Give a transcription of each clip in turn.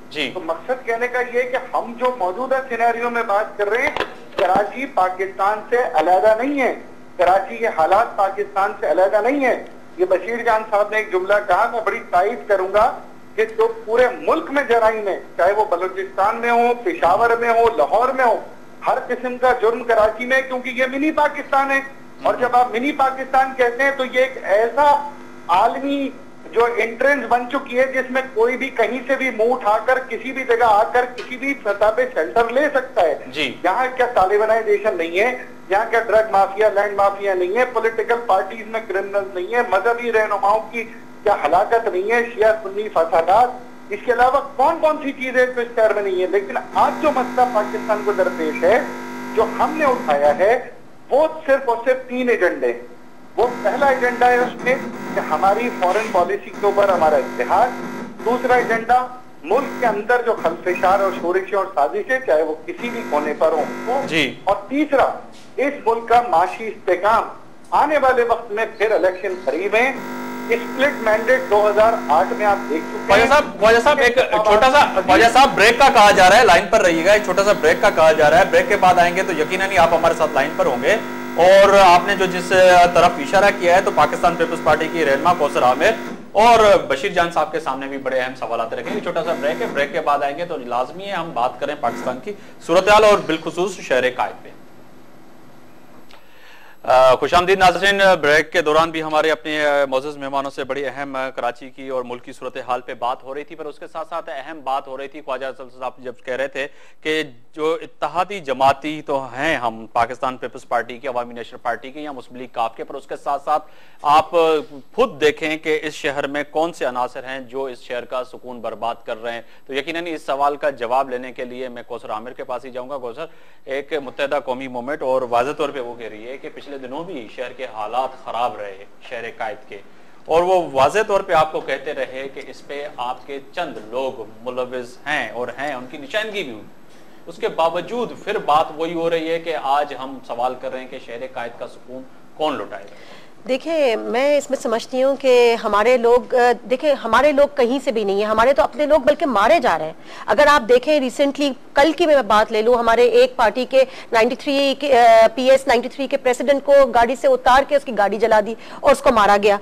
जी। तो मकसद कहने का ये कि हम जो मौजूदा सिनेरियो में बात कर रहे हैं, कराची पाकिस्तान से अलहदा नहीं है, कराची के हालात पाकिस्तान से अलहदा नहीं है। ये बशीर जान साहब ने एक जुमला कहा, मैं बड़ी तारीफ करूंगा कि जो पूरे मुल्क में जराइम है, चाहे वो बलूचिस्तान में हो, पेशावर में हो, लाहौर में हो, हर किस्म का जुर्म कराची में, क्योंकि ये मिनी पाकिस्तान है। और जब आप मिनी पाकिस्तान कहते हैं तो ये एक ऐसा आलमी जो एंट्रेंस बन चुकी है जिसमें कोई भी कहीं से भी मुंह उठाकर किसी भी जगह आकर किसी भी सतह पे शेल्टर ले सकता है। यहाँ क्या तालिबानाइजेशन नहीं है, यहाँ क्या ड्रग माफिया, लैंड माफिया नहीं है, पॉलिटिकल पार्टीज में क्रिमिनल नहीं है, मजहबी रहनुमाओं की क्या हलाकत नहीं है, शिया सुन्नी फसादात, इसके अलावा कौन कौन सी चीजें तो इस शहर में नहीं है। लेकिन आज जो मसला पाकिस्तान को दरपेश है, जो हमने उठाया है, वो सिर्फ और सिर्फ 3 एजेंडे। वो पहला एजेंडा है उसमें कि हमारी फॉरेन पॉलिसी के ऊपर हमारा इत्तेहाद, दूसरा एजेंडा मुल्क के अंदर जो खलफिशार और शोरिशें और साजिशें चाहे वो किसी भी कोने पर हो, और तीसरा इस मुल्क का माशी इस्तेकाम। आने वाले वक्त में फिर इलेक्शन करीब है, स्प्लिट मैंडेट 2008 में आप देख चुके हैं। ख्वाजा साहब एक छोटा सा, ख्वाजा साहब ब्रेक का कहा जा रहा है, लाइन पर रहिएगा, एक छोटा सा ब्रेक का कहा जा रहा है। ब्रेक के बाद आएंगे तो यकीनन ही आप हमारे साथ लाइन पर होंगे। और आपने जो जिस तरफ इशारा किया है, तो पाकिस्तान पीपल्स पार्टी की रहनुमा कौसर आमिर और बशीर जान साहब के सामने भी बड़े अहम सवाल आते रखेंगे। छोटा सा ब्रेक है, ब्रेक के बाद आएंगे तो लाजमी है हम बात करें पाकिस्तान की सूरत-ए-हाल और बिलखुसूस शहर कायद पे। खुशामदीद नाज़रीन, ब्रेक के दौरान भी हमारे अपने मौजूद मेहमानों से बड़ी अहम कराची की और मुल्क की सूरत हाल पे बात हो रही थी, पर उसके साथ साथ अहम बात हो रही थी ख्वाजा साहब जब कह रहे थे कि जो इत्तेहादी जमाती तो हैं हम पाकिस्तान पीपल्स पार्टी की, अवामी नेशनल पार्टी की या मुस्लिम लीग काफ के, पर उसके साथ साथ आप खुद देखें कि इस शहर में कौन से अनासर हैं जो इस शहर का सुकून बर्बाद कर रहे हैं। तो यकीनन इस सवाल का जवाब लेने के लिए मैं कौसर आमिर के पास ही जाऊंगा। कौसर, एक मुत्तहिदा कौमी मूवमेंट और वाज़ेह तौर पर वो कह रही है कि पिछले दिनों भी शहर के हालात खराब रहे शहर कायद के, और वो वाज़ेह तौर पे आपको कहते रहे कि इस पे आपके चंद लोग मुलविस हैं और हैं, उनकी निशानगी भी हुई। उसके बावजूद फिर बात वही हो रही है कि आज हम सवाल कर रहे हैं कि शहर कायद का सुकून कौन लुटाएगा। देखिए, मैं इसमें समझती हूँ कि हमारे लोग, देखिए हमारे लोग कहीं से भी नहीं है, हमारे तो अपने लोग बल्कि मारे जा रहे हैं। अगर आप देखें रिसेंटली, कल की मैं बात ले लूँ, हमारे एक पार्टी के 93 के PS 93 के प्रेसिडेंट को गाड़ी से उतार के उसकी गाड़ी जला दी और उसको मारा गया।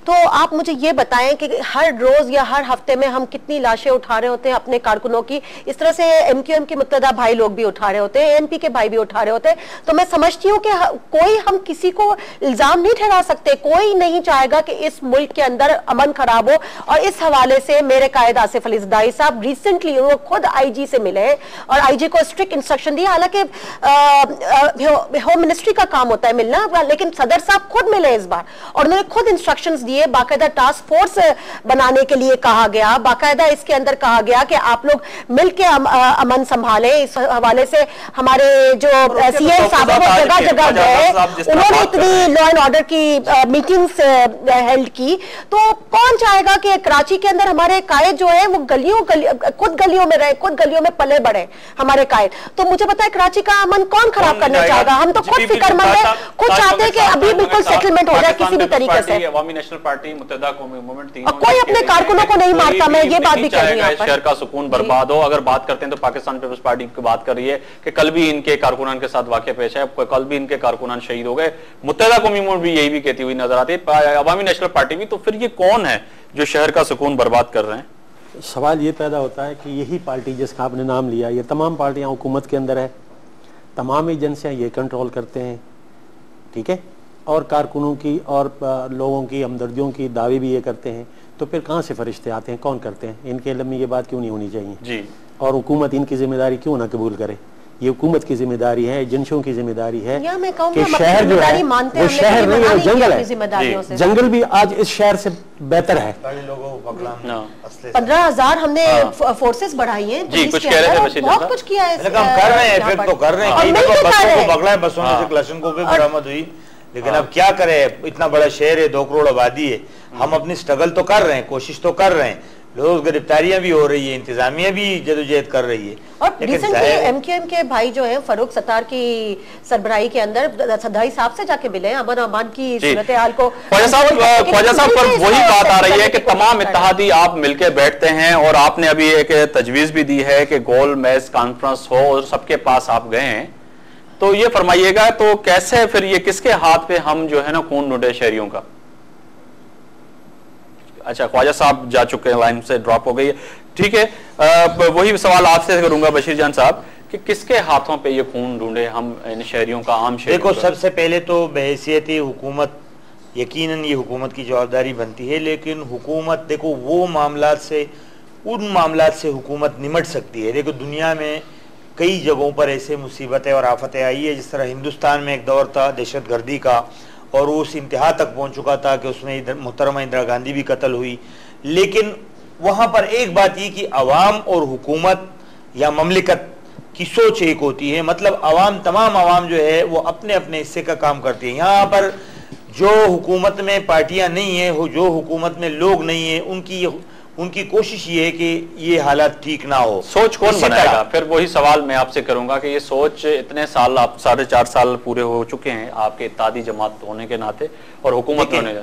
तो आप मुझे ये बताएं कि हर रोज या हर हफ्ते में हम कितनी लाशें उठा रहे होते हैं अपने कारकुनों की। इस तरह से MQM के मुत्तदा भाई लोग भी उठा रहे होते हैं, ANP के भाई भी उठा रहे होते हैं। तो मैं समझती हूँ कि कोई, हम किसी को इल्जाम नहीं ठहरा सकते, कोई नहीं चाहेगा कि इस मुल्क के अंदर अमन खराब हो। और इस हवाले से मेरे कायद आसिफ अली ज़रदारी साहब रिसेंटली वो खुद IG से मिले और IG को स्ट्रिक्ट इंस्ट्रक्शन दिया। हालांकि होम मिनिस्ट्री का काम होता है मिलना, लेकिन सदर साहब खुद मिले इस बार और उन्होंने खुद इंस्ट्रक्शंस दिए। बाकायदा टास्क फोर्स बनाने के लिए कहा गया, बाकायदा इसके अंदर कहा गया कि आप लोग मिलकर अमन संभालें। इस हवाले से हमारे जो CM साहब वो जगह जगह गए, उन्होंने इतनी लॉ एंड ऑर्डर की मीटिंग्स हेल्ड की। तो कौन चाहेगा कि कराची के अंदर हमारे कायद जो है वो खुद गलियों में रहे, खुद गलियों में पले बढ़े हमारे कायद। तो मुझे पता है कराची का अमन कौन खराब करना चाहेगा। हम तो खुद फिक्रमंद है, खुद चाहते हैं कि अभी बिल्कुल सेटलमेंट हो जाए किसी भी तरीके से। अवामी नेशनल पार्टी, मुत्तहिदा कौमी मूवमेंट, कोई अपने कारकुनों को नहीं मारता, मैं ये बात भी कह रही हूं। शहर का सुकून बर्बाद हो। अगर बात करते हैं तो पाकिस्तान पीपल्स पार्टी की बात कर रही है कि कल भी इनके कारकुनान के साथ वाकया पेश है, कल भी इनके कारकुनान शहीद हो गए। मुत्तहिदा कौमी मूवमेंट भी यही भी कहती हुई नजर आती है, अवामी नेशनल पार्टी भी। तो फिर ये कौन है जो शहर का सुकून बर्बाद कर रहे हैं? सवाल ये पैदा होता है कि यही पार्टी जिसका आपने नाम लिया, ये तमाम पार्टियां हुकूमत के अंदर है, तमाम एजेंसियां ये कंट्रोल करते हैं, ठीक है, और कारकुनों की और लोगों की हमदर्दियों की दावे भी ये करते हैं। तो फिर कहाँ से फरिश्ते आते हैं, कौन करते हैं? इनके इल्म में ये बात क्यों नहीं होनी चाहिए जी? और हुकूमत इनकी जिम्मेदारी क्यों ना कबूल करे? ये हुकूमत की जिम्मेदारी है, एजेंसियों की जिम्मेदारी है कि शहर जो है वो शहर नहीं है, जंगल है। जंगल भी आज इस शहर से बेहतर है। 15,000 हमने फोर्सेस बढ़ाई हैं जी, कुछ कह रहे थे, बहुत कुछ किया है, हम कर रहे हैं, फिर तो कर रहे हैं। बसों को पकड़ा है, बसों में से क्लशन को भी बरामद हुई, लेकिन अब क्या करें, इतना बड़ा शहर है, 2 करोड़ आबादी है, हम अपनी स्ट्रगल तो कर रहे हैं, कोशिश तो कर रहे हैं, रोज गिरफ्तारियां भी हो रही है, इंतजामिया भी जदोजहद कर रही है। और रिसेंटली एमक्यूएम के भाई जो है फारूक सत्तार की सरबराही के अंदर सदाई साहब से जाके मिले अमन अमान की सूरत हाल को। ख्वाजा साहब पर वही बात आ रही है कि तमाम इत्तेहादी आप मिलकर बैठते हैं और आपने अभी एक तजवीज भी दी है कि गोल मेज कॉन्फ्रेंस हो और सबके पास आप गए हैं, तो ये फरमाइएगा तो कैसे फिर ये किसके हाथ पे हम जो है ना खून ढूंढे शहरियों का? अच्छा, ख्वाजा साहब जा चुके हैं, लाइन से ड्रॉप हो गई है, ठीक है। वही सवाल आपसे करूंगा बशीर जान साहब कि किसके हाथों पे ये खून ढूंढे हम इन शहरियों का, आम शहरियों देखो, सबसे पहले तो बहैसियत हुकूमत यकीनन ये हुकूमत की जवाबदारी बनती है, लेकिन हुकूमत देखो वो मामलात से, उन मामलात से हुकूमत निमट सकती है। देखो दुनिया में कई जगहों पर ऐसे मुसीबतें और आफतें आई है, जिस तरह हिंदुस्तान में एक दौर था दहशतगर्दी का और वो उस इंतहा तक पहुंच चुका था कि उसमें मोहतरमा इंदिरा गांधी भी कत्ल हुई। लेकिन वहाँ पर एक बात ये कि अवाम और हुकूमत या ममलिकत की सोच एक होती है, मतलब अवाम, तमाम अवाम जो है वो अपने अपने हिस्से का काम करती है। यहाँ पर जो हुकूमत में पार्टियाँ नहीं है, जो हुकूमत में लोग नहीं है, उनकी कोशिश ये है कि ये हालात ठीक ना हो। सोच कौन बनाएगा? फिर वही सवाल मैं आपसे करूंगा कि ये सोच, इतने साल, आप 4.5 साल पूरे हो चुके हैं आपके इत्तेहादी जमात होने के नाते और हुकूमत होने के,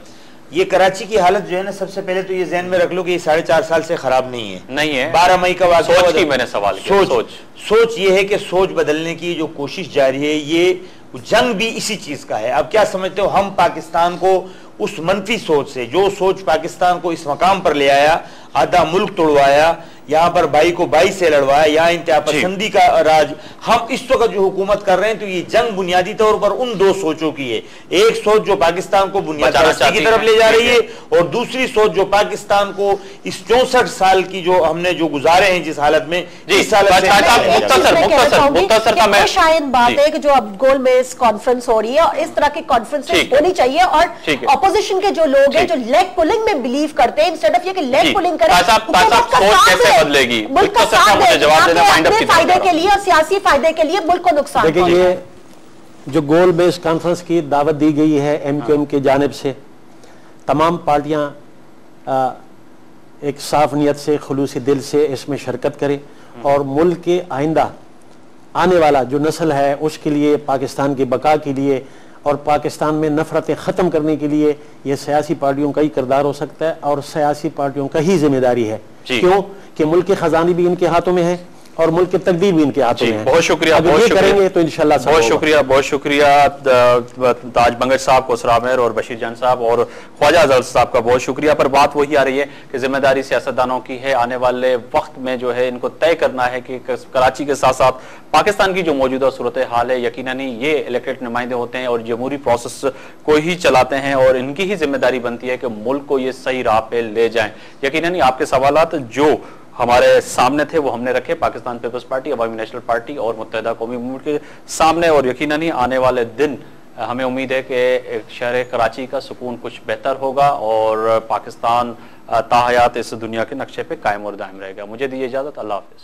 ये कराची की हालत जो है ना, सबसे पहले तो ये जहन में रख लो कि ये 4.5 साल से खराब नहीं है। 12 मई का वाक़या, सोच की मैंने सवाल किया। सोच ये है कि सोच बदलने की जो कोशिश जारी है, ये जंग भी इसी चीज का है। अब क्या समझते हो, हम पाकिस्तान को उस मनफी सोच से, जो सोच पाकिस्तान को इस मकाम पर ले आया, आधा मुल्क तोड़वाया, यहाँ पर भाई को भाई से लड़वाया, यहाँ इंतहा पसंदी का राज, हम इस वक्त जो हुकूमत कर रहे हैं, तो ये जंग बुनियादी तौर पर उन दो सोचों की है। एक सोच जो पाकिस्तान को बुनियादी की तरफ ले जा रही है, और दूसरी सोच जो पाकिस्तान को इस 64 साल की जो हमने जो गुजारे हैं जिस हालत में, शायद बात है कि जो अब गोल मेज कॉन्फ्रेंस हो रही है, और इस तरह की कॉन्फ्रेंस होनी चाहिए, और अपोजिशन के जो लोग हैं जो लेग पुलिंग में बिलीव करते हैं, इंस्टेड ऑफ ये कि लेग पुलिंग करें, बदलेगी, मुल्क का साथ अपने फायदे के लिए और सियासी फायदे के लिए मुल्क को नुकसान। देखिए, ये जो गोल बेस कॉन्फ्रेंस की दावत दी गई है एमक्यूएम की जानिब से, तमाम पार्टियां एक साफ नियत से, खुलूसी दिल से इसमें शिरकत करें और मुल्क के आइंदा आने वाला जो नस्ल है उसके लिए, पाकिस्तान की बका के लिए और पाकिस्तान में नफरतें ख़त्म करने के लिए ये सियासी पार्टियों का ही किरदार हो सकता है और सियासी पार्टियों का ही जिम्मेदारी है। क्यों कि मुल्क के खजाने भी इनके हाथों में है और मुल्क की तकदीर भी इनके हाथों में है। बहुत शुक्रिया, बहुत शुक्रिया करेंगे तो इंशाल्लाह। बहुत शुक्रिया ताज बंगश साहब, कोसरा आमिर और बशीर जान साहब और ख्वाजा अजहर साहब का बहुत शुक्रिया। पर बात वही आ रही है कि जिम्मेदारी सियासतदानों की है, आने वाले वक्त में जो है इनको तय करना है कि कराची के साथ साथ पाकिस्तान की जो मौजूदा सूरत हाल है, यकीनन ये इलेक्टेड नुमाइंदे होते हैं और जमहूरी प्रोसेस को ही चलाते हैं और इनकी ही जिम्मेदारी बनती है कि मुल्क को ये सही राह पे ले जाएं। यकीनन आपके सवालात जो हमारे सामने थे वो हमने रखे पाकिस्तान पीपल्स पार्टी, अवामी नेशनल पार्टी और मुत्तहिदा कौमी मूवमेंट के सामने, और यकीनन ही आने वाले दिन हमें उम्मीद है कि शहर कराची का सुकून कुछ बेहतर होगा और पाकिस्तान ताहयात इस दुनिया के नक्शे पे कायम और दायम रहेगा। मुझे दीजिए इजाजत, अल्लाह हाफिज।